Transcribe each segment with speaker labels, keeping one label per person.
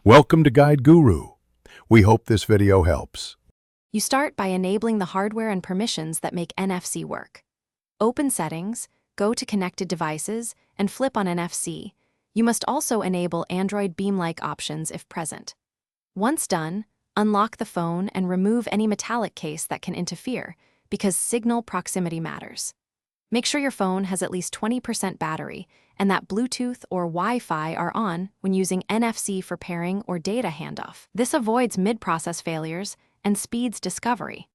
Speaker 1: Welcome to Guide Guru. We hope this video helps.
Speaker 2: You start by enabling the hardware and permissions that make NFC work. Open Settings, go to Connected Devices, and flip on NFC. You must also enable Android Beam-like options if present. Once done, unlock the phone and remove any metallic case that can interfere, because signal proximity matters. Make sure your phone has at least 20% battery and that Bluetooth or Wi-Fi are on when using NFC for pairing or data handoff. This avoids mid-process failures and speeds discovery.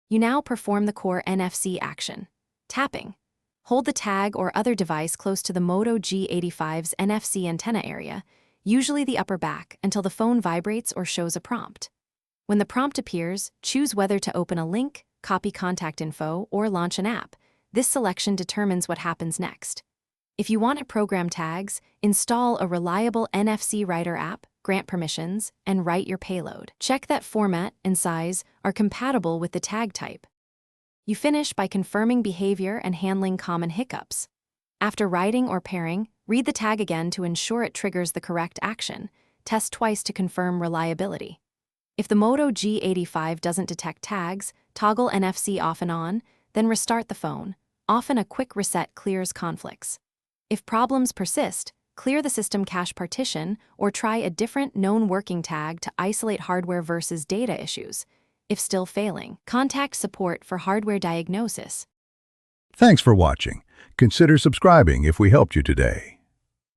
Speaker 2: You now perform the core NFC action. Tapping. Hold the tag or other device close to the Moto G85's NFC antenna area, usually the upper back, until the phone vibrates or shows a prompt. When the prompt appears, choose whether to open a link, copy contact info, or launch an app. This selection determines what happens next. If you want to program tags, install a reliable NFC writer app, grant permissions, and write your payload. Check that format and size are compatible with the tag type. You finish by confirming behavior and handling common hiccups. After writing or pairing, read the tag again to ensure it triggers the correct action. Test twice to confirm reliability. If the Moto G85 doesn't detect tags, toggle NFC off and on, then restart the phone. Often a quick reset clears conflicts. If problems persist, clear the system cache partition or try a different known working tag to isolate hardware versus data issues. If still failing, contact support for hardware diagnosis.
Speaker 1: Thanks for watching. Consider subscribing if we helped you today.